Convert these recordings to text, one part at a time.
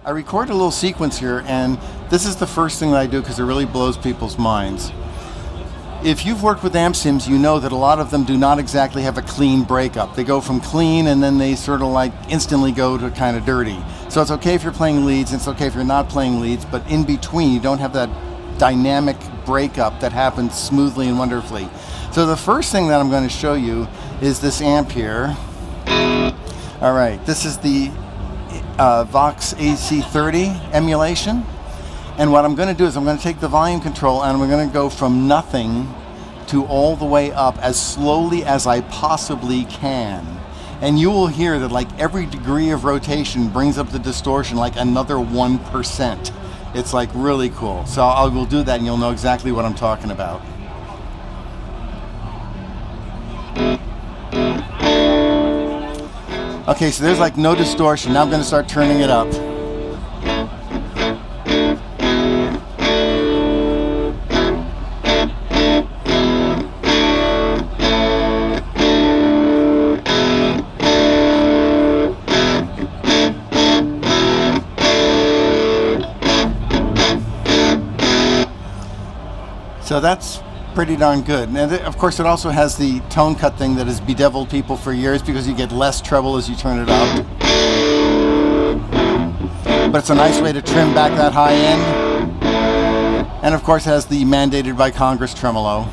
I record a little sequence here, and this is the first thing that I do because it really blows people's minds. If you've worked with amp sims, you know that a lot of them do not exactly have a clean breakup. They go from clean and then they sort of like instantly go to kind of dirty. So it's okay if you're playing leads, and it's okay if you're not playing leads, but in between you don't have that dynamic breakup that happens smoothly and wonderfully. So the first thing that I'm going to show you is this amp here. All right, this is the Vox AC30 emulation. And what I'm going to do is I'm going to take the volume control and I'm going to go from nothing to all the way up as slowly as I possibly can. And you will hear that like every degree of rotation brings up the distortion like another 1%. It's like really cool. So I will do that and you'll know exactly what I'm talking about. Okay, so there's like no distortion. Now I'm going to start turning it up. So that's pretty darn good. And of course it also has the tone cut thing that has bedeviled people for years because you get less treble as you turn it up. But it's a nice way to trim back that high end. And of course it has the mandated by Congress tremolo.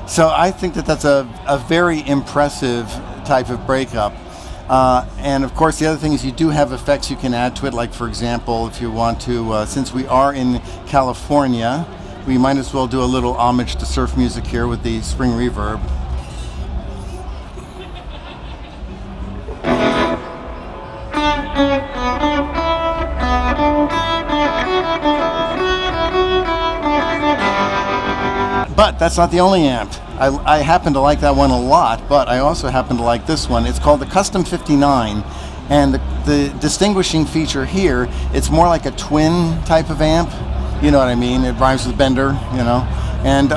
So I think that that's a very impressive type of breakup. And of course the other thing is you do have effects you can add to it, like for example if you want to, since we are in California, we might as well do a little homage to surf music here with the spring reverb. But that's not the only amp. I happen to like that one a lot, but I also happen to like this one. It's called the Custom 59, and the distinguishing feature here, it's more like a twin type of amp. You know what I mean? It rhymes with Bender, you know. And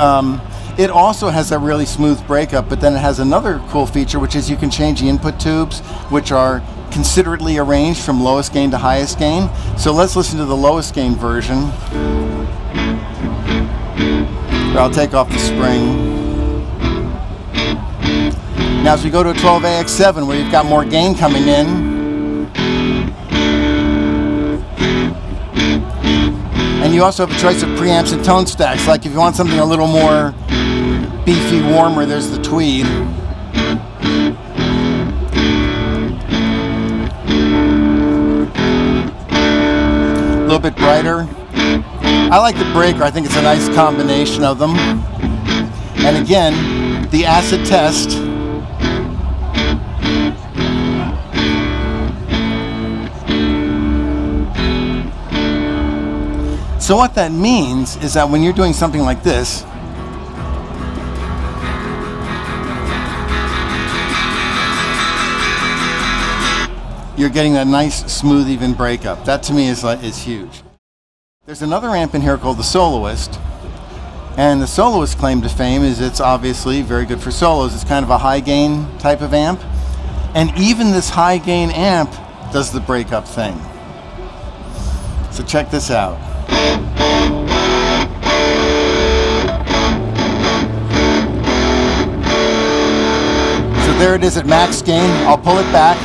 it also has a really smooth breakup, but then it has another cool feature, which is you can change the input tubes, which are considerately arranged from lowest gain to highest gain. So let's listen to the lowest gain version. I'll take off the spring. Now as we go to a 12AX7 where you've got more gain coming in, and you also have a choice of preamps and tone stacks, like if you want something a little more beefy, warmer, there's the Tweed. A little bit brighter. I like the breaker. I think it's a nice combination of them. And again, the acid test. So what that means is that when you're doing something like this, you're getting that nice, smooth, even breakup. That to me is huge. There's another amp in here called the Soloist, and the Soloist claim to fame is it's obviously very good for solos. It's kind of a high gain type of amp, and even this high gain amp does the breakup thing. So check this out. So there it is at max gain. I'll pull it back.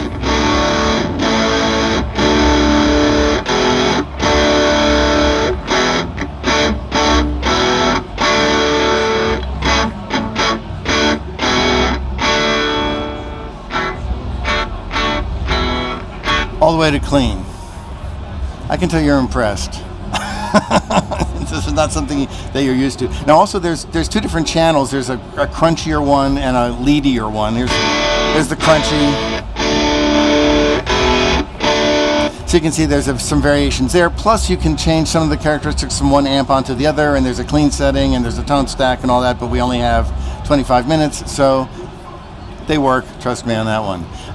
All the way to clean. I can tell you're impressed. This is not something that you're used to. Now also there's two different channels. There's a crunchier one and a leadier one. Here's the crunchy. So you can see there's some variations there. Plus you can change some of the characteristics from one amp onto the other, and there's a clean setting and there's a tone stack and all that, but we only have 25 minutes, so they work, trust me on that one.